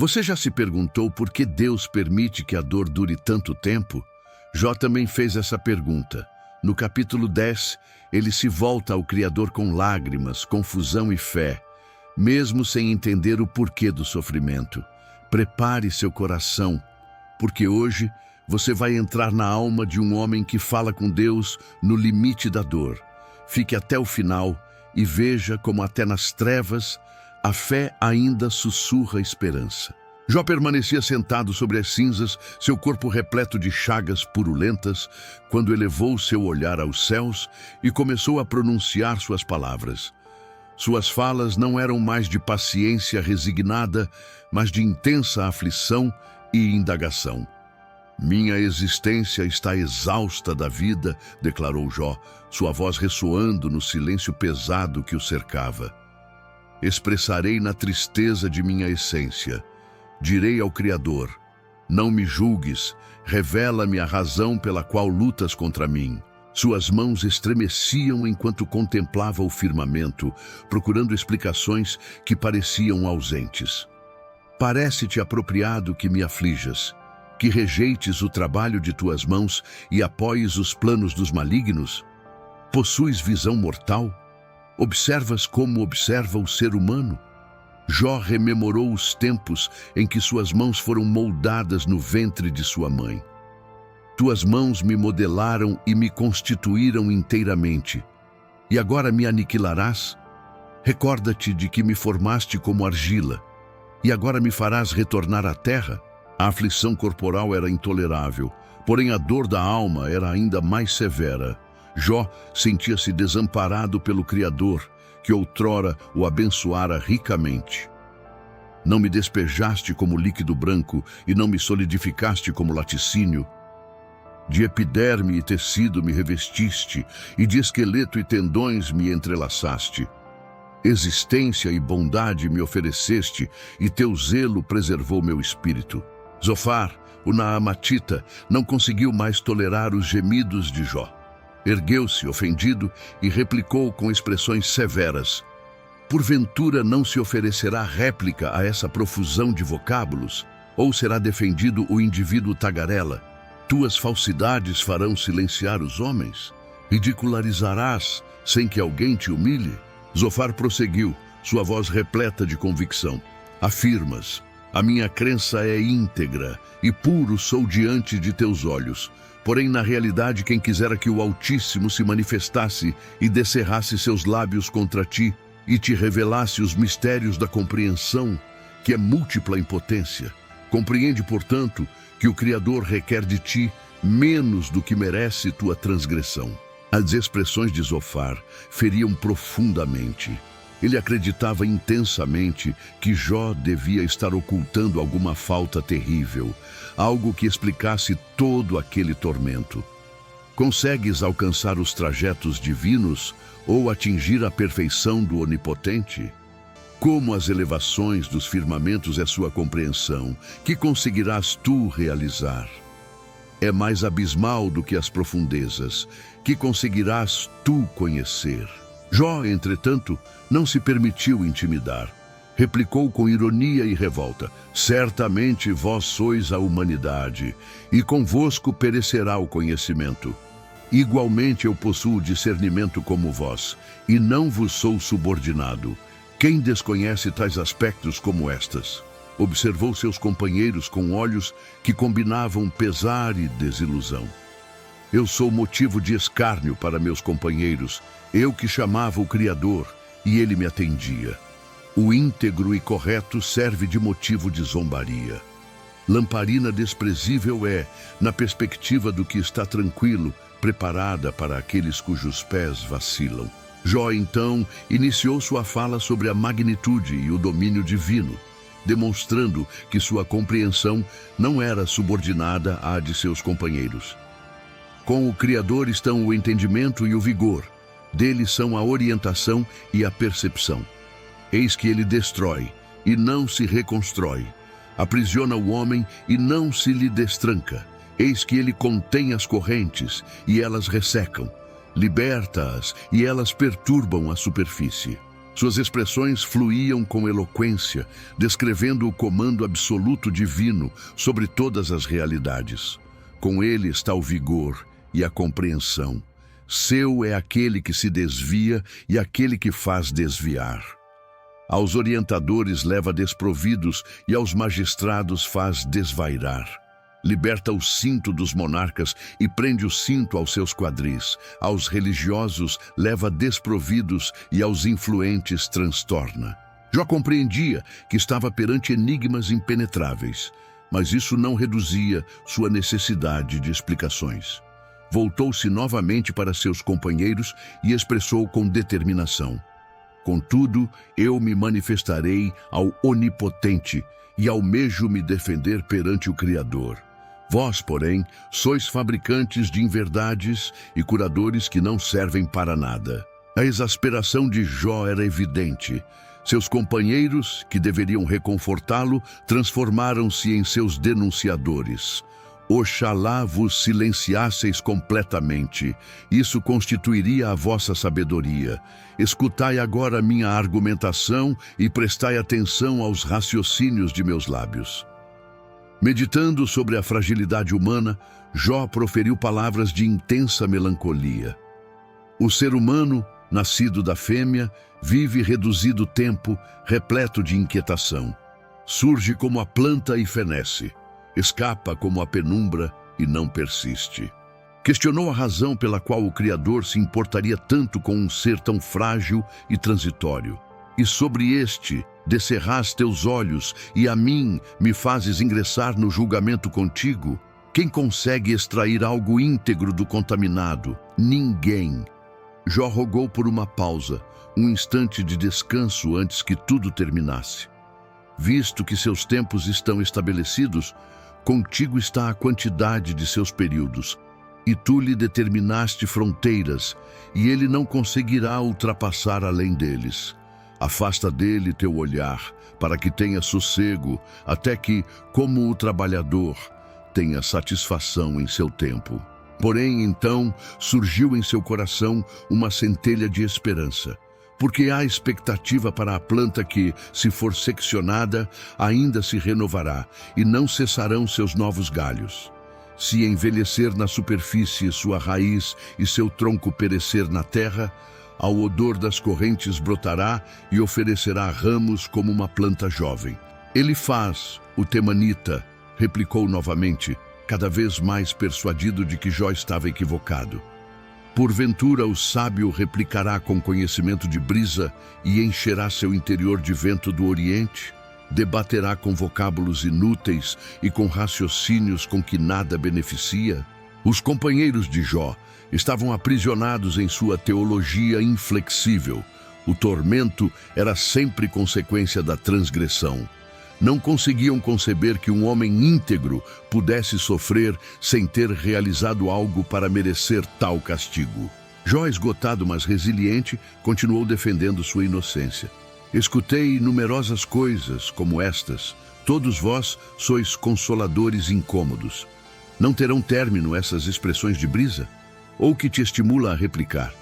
Você já se perguntou por que Deus permite que a dor dure tanto tempo? Jó também fez essa pergunta. No capítulo 10, ele se volta ao Criador com lágrimas, confusão e fé, mesmo sem entender o porquê do sofrimento. Prepare seu coração, porque hoje você vai entrar na alma de um homem que fala com Deus no limite da dor. Fique até o final e veja como até nas trevas a fé ainda sussurra esperança. Jó permanecia sentado sobre as cinzas, seu corpo repleto de chagas purulentas, quando elevou seu olhar aos céus e começou a pronunciar suas palavras. Suas falas não eram mais de paciência resignada, mas de intensa aflição e indagação. Minha existência está exausta da vida, declarou Jó, sua voz ressoando no silêncio pesado que o cercava. Expressarei na tristeza de minha essência. Direi ao Criador, não me julgues, revela-me a razão pela qual lutas contra mim. Suas mãos estremeciam enquanto contemplava o firmamento, procurando explicações que pareciam ausentes. Parece-te apropriado que me aflijas, que rejeites o trabalho de tuas mãos e apoies os planos dos malignos? Possuis visão mortal? Observas como observa o ser humano? Jó rememorou os tempos em que suas mãos foram moldadas no ventre de sua mãe. Tuas mãos me modelaram e me constituíram inteiramente. E agora me aniquilarás? Recorda-te de que me formaste como argila, e agora me farás retornar à terra? A aflição corporal era intolerável, porém a dor da alma era ainda mais severa. Jó sentia-se desamparado pelo Criador, que outrora o abençoara ricamente. Não me despejaste como líquido branco e não me solidificaste como laticínio. De epiderme e tecido me revestiste, e de esqueleto e tendões me entrelaçaste. Existência e bondade me ofereceste, e teu zelo preservou meu espírito. Zofar, o naamatita, não conseguiu mais tolerar os gemidos de Jó. Ergueu-se, ofendido, e replicou com expressões severas. Porventura não se oferecerá réplica a essa profusão de vocábulos? Ou será defendido o indivíduo tagarela? Tuas falsidades farão silenciar os homens? Ridicularizarás sem que alguém te humilhe? Zofar prosseguiu, sua voz repleta de convicção. Afirmas, a minha crença é íntegra e puro sou diante de teus olhos. Porém, na realidade, quem quisera que o Altíssimo se manifestasse e descerrasse seus lábios contra ti e te revelasse os mistérios da compreensão, que é múltipla em potência. Compreende, portanto, que o Criador requer de ti menos do que merece tua transgressão. As expressões de Zofar feriam profundamente. Ele acreditava intensamente que Jó devia estar ocultando alguma falta terrível, algo que explicasse todo aquele tormento. Consegues alcançar os trajetos divinos ou atingir a perfeição do Onipotente? Como as elevações dos firmamentos é sua compreensão, que conseguirás tu realizar? É mais abismal do que as profundezas, que conseguirás tu conhecer. Jó, entretanto, não se permitiu intimidar. Replicou com ironia e revolta, certamente vós sois a humanidade, e convosco perecerá o conhecimento. Igualmente eu possuo discernimento como vós, e não vos sou subordinado. Quem desconhece tais aspectos como estas? Observou seus companheiros com olhos que combinavam pesar e desilusão. Eu sou motivo de escárnio para meus companheiros, eu que chamava o Criador, e ele me atendia. O íntegro e correto serve de motivo de zombaria. Lamparina desprezível é, na perspectiva do que está tranquilo, preparada para aqueles cujos pés vacilam. Jó, então, iniciou sua fala sobre a magnitude e o domínio divino, demonstrando que sua compreensão não era subordinada à de seus companheiros. Com o Criador estão o entendimento e o vigor, dele são a orientação e a percepção. Eis que ele destrói e não se reconstrói, aprisiona o homem e não se lhe destranca. Eis que ele contém as correntes e elas ressecam, liberta-as e elas perturbam a superfície. Suas expressões fluíam com eloquência, descrevendo o comando absoluto divino sobre todas as realidades. Com ele está o vigor e a compreensão. Seu é aquele que se desvia e aquele que faz desviar. Aos orientadores leva desprovidos e aos magistrados faz desvairar. Liberta o cinto dos monarcas e prende o cinto aos seus quadris. Aos religiosos leva desprovidos e aos influentes transtorna. Jó compreendia que estava perante enigmas impenetráveis, mas isso não reduzia sua necessidade de explicações. Voltou-se novamente para seus companheiros e expressou com determinação: contudo, eu me manifestarei ao Onipotente e almejo me defender perante o Criador. Vós, porém, sois fabricantes de inverdades e curadores que não servem para nada. A exasperação de Jó era evidente. Seus companheiros, que deveriam reconfortá-lo, transformaram-se em seus denunciadores. Oxalá vos silenciasseis completamente. Isso constituiria a vossa sabedoria. Escutai agora minha argumentação e prestai atenção aos raciocínios de meus lábios. Meditando sobre a fragilidade humana, Jó proferiu palavras de intensa melancolia. O ser humano, nascido da fêmea, vive reduzido tempo, repleto de inquietação. Surge como a planta e fenece. Escapa como a penumbra e não persiste. Questionou a razão pela qual o Criador se importaria tanto com um ser tão frágil e transitório. E sobre este descerrás teus olhos, e a mim me fazes ingressar no julgamento contigo? Quem consegue extrair algo íntegro do contaminado? Ninguém. Jó rogou por uma pausa, um instante de descanso antes que tudo terminasse. Visto que seus tempos estão estabelecidos, contigo está a quantidade de seus períodos, e tu lhe determinaste fronteiras, e ele não conseguirá ultrapassar além deles. Afasta dele teu olhar, para que tenha sossego, até que, como o trabalhador, tenha satisfação em seu tempo. Porém, então, surgiu em seu coração uma centelha de esperança, porque há expectativa para a planta que, se for seccionada, ainda se renovará, e não cessarão seus novos galhos. Se envelhecer na superfície sua raiz e seu tronco perecer na terra, ao odor das correntes brotará e oferecerá ramos como uma planta jovem. Elifaz, o temanita, replicou novamente, cada vez mais persuadido de que Jó estava equivocado. Porventura o sábio replicará com conhecimento de brisa e encherá seu interior de vento do Oriente? Debaterá com vocábulos inúteis e com raciocínios com que nada beneficia? Os companheiros de Jó estavam aprisionados em sua teologia inflexível. O tormento era sempre consequência da transgressão. Não conseguiam conceber que um homem íntegro pudesse sofrer sem ter realizado algo para merecer tal castigo. Jó, esgotado mas resiliente, continuou defendendo sua inocência. Escutei numerosas coisas como estas. Todos vós sois consoladores incômodos. Não terão término essas expressões de brisa? Ou que te estimula a replicar?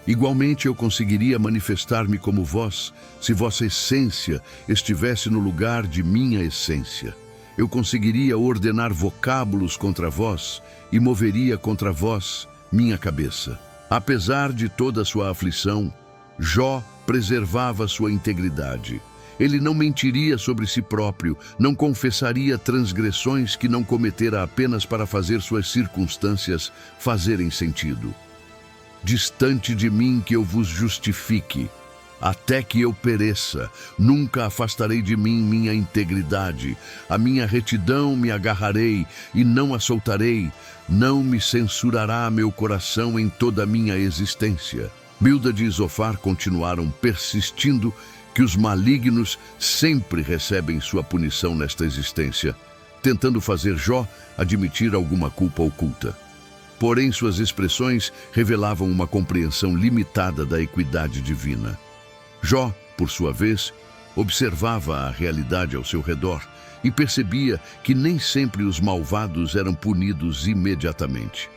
Igualmente eu conseguiria manifestar-me como vós, se vossa essência estivesse no lugar de minha essência. Eu conseguiria ordenar vocábulos contra vós e moveria contra vós minha cabeça. Apesar de toda sua aflição, Jó preservava sua integridade. Ele não mentiria sobre si próprio, não confessaria transgressões que não cometera apenas para fazer suas circunstâncias fazerem sentido. Distante de mim que eu vos justifique, até que eu pereça, nunca afastarei de mim minha integridade. A minha retidão me agarrarei e não a soltarei, não me censurará meu coração em toda a minha existência. Bildad e Zofar continuaram persistindo que os malignos sempre recebem sua punição nesta existência, tentando fazer Jó admitir alguma culpa oculta. Porém, suas expressões revelavam uma compreensão limitada da equidade divina. Jó, por sua vez, observava a realidade ao seu redor e percebia que nem sempre os malvados eram punidos imediatamente.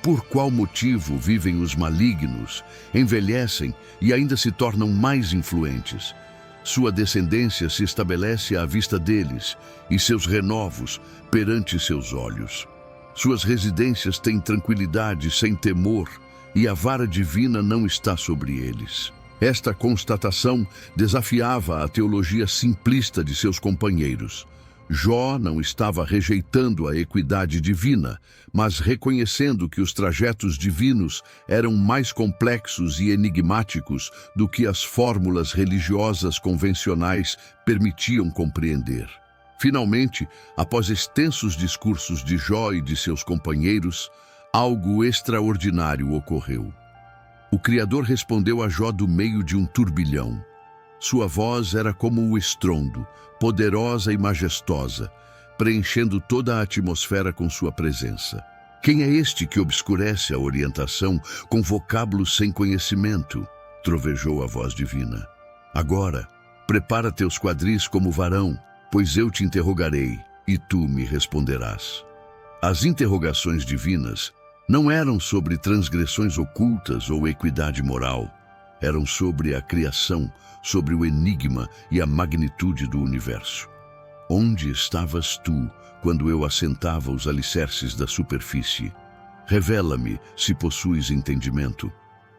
Por qual motivo vivem os malignos, envelhecem e ainda se tornam mais influentes? Sua descendência se estabelece à vista deles e seus renovos perante seus olhos. Suas residências têm tranquilidade sem temor e a vara divina não está sobre eles. Esta constatação desafiava a teologia simplista de seus companheiros. Jó não estava rejeitando a equidade divina, mas reconhecendo que os trajetos divinos eram mais complexos e enigmáticos do que as fórmulas religiosas convencionais permitiam compreender. Finalmente, após extensos discursos de Jó e de seus companheiros, algo extraordinário ocorreu. O Criador respondeu a Jó do meio de um turbilhão. Sua voz era como o estrondo, poderosa e majestosa, preenchendo toda a atmosfera com sua presença. Quem é este que obscurece a orientação com vocábulos sem conhecimento? Trovejou a voz divina. Agora, prepara teus quadris como varão, pois eu te interrogarei e tu me responderás. As interrogações divinas não eram sobre transgressões ocultas ou equidade moral. Eram sobre a criação, sobre o enigma e a magnitude do universo. Onde estavas tu quando eu assentava os alicerces da superfície? Revela-me se possuis entendimento.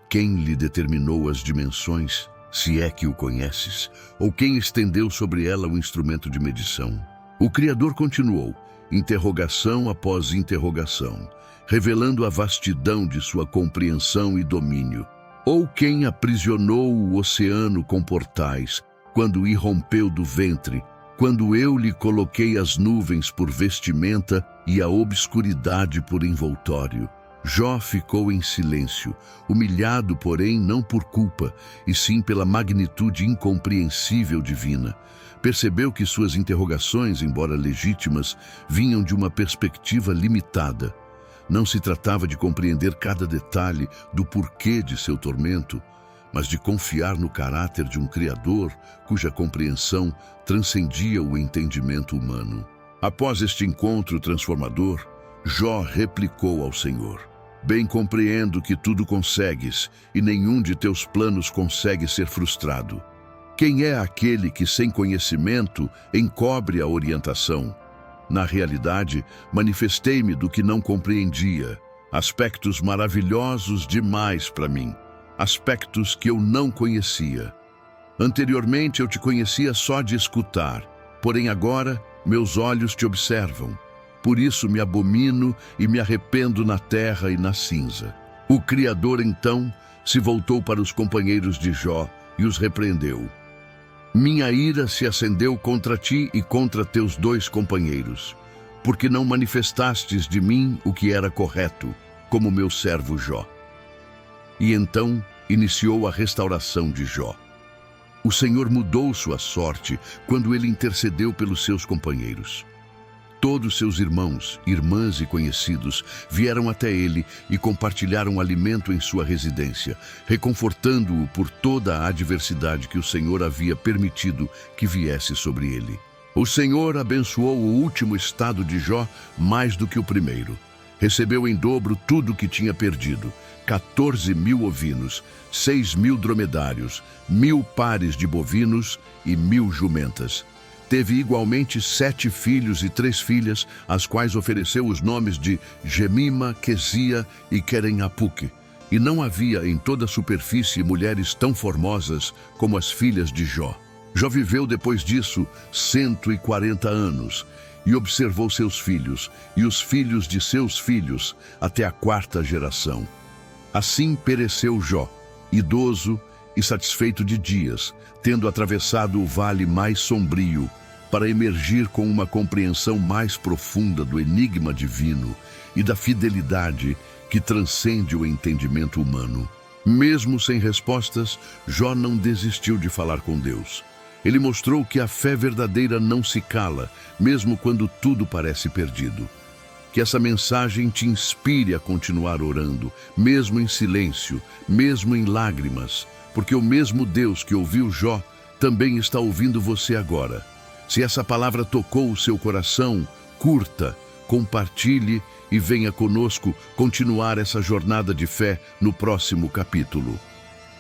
Quem lhe determinou as dimensões, se é que o conheces, ou quem estendeu sobre ela o instrumento de medição? O Criador continuou, interrogação após interrogação, revelando a vastidão de sua compreensão e domínio. Ou quem aprisionou o oceano com portais, quando irrompeu do ventre, quando eu lhe coloquei as nuvens por vestimenta e a obscuridade por envoltório? Jó ficou em silêncio, humilhado, porém, não por culpa, e sim pela magnitude incompreensível divina. Percebeu que suas interrogações, embora legítimas, vinham de uma perspectiva limitada. Não se tratava de compreender cada detalhe do porquê de seu tormento, mas de confiar no caráter de um Criador cuja compreensão transcendia o entendimento humano. Após este encontro transformador, Jó replicou ao Senhor: Bem compreendo que tudo consegues e nenhum de teus planos consegue ser frustrado. Quem é aquele que, sem conhecimento, encobre a orientação? Na realidade, manifestei-me do que não compreendia, aspectos maravilhosos demais para mim, aspectos que eu não conhecia. Anteriormente eu te conhecia só de escutar, porém agora meus olhos te observam. Por isso me abomino e me arrependo na terra e na cinza. O Criador então se voltou para os companheiros de Jó e os repreendeu. Minha ira se acendeu contra ti e contra teus 2 companheiros, porque não manifestastes de mim o que era correto, como meu servo Jó. E então iniciou a restauração de Jó. O Senhor mudou sua sorte quando ele intercedeu pelos seus companheiros. Todos seus irmãos, irmãs e conhecidos vieram até ele e compartilharam alimento em sua residência, reconfortando-o por toda a adversidade que o Senhor havia permitido que viesse sobre ele. O Senhor abençoou o último estado de Jó mais do que o primeiro. Recebeu em dobro tudo o que tinha perdido: 14.000 ovinos, 6.000 dromedários, 1.000 pares de bovinos e 1.000 jumentas. Teve igualmente 7 filhos e 3 filhas, às quais ofereceu os nomes de Gemima, Quesia e Queren-Apuque. E não havia em toda a superfície mulheres tão formosas como as filhas de Jó. Jó viveu depois disso 140 anos e observou seus filhos e os filhos de seus filhos até a 4ª geração. Assim pereceu Jó, idoso e satisfeito de dias, tendo atravessado o vale mais sombrio, para emergir com uma compreensão mais profunda do enigma divino e da fidelidade que transcende o entendimento humano. Mesmo sem respostas, Jó não desistiu de falar com Deus. Ele mostrou que a fé verdadeira não se cala, mesmo quando tudo parece perdido. Que essa mensagem te inspire a continuar orando, mesmo em silêncio, mesmo em lágrimas, porque o mesmo Deus que ouviu Jó também está ouvindo você agora. Se essa palavra tocou o seu coração, curta, compartilhe e venha conosco continuar essa jornada de fé no próximo capítulo.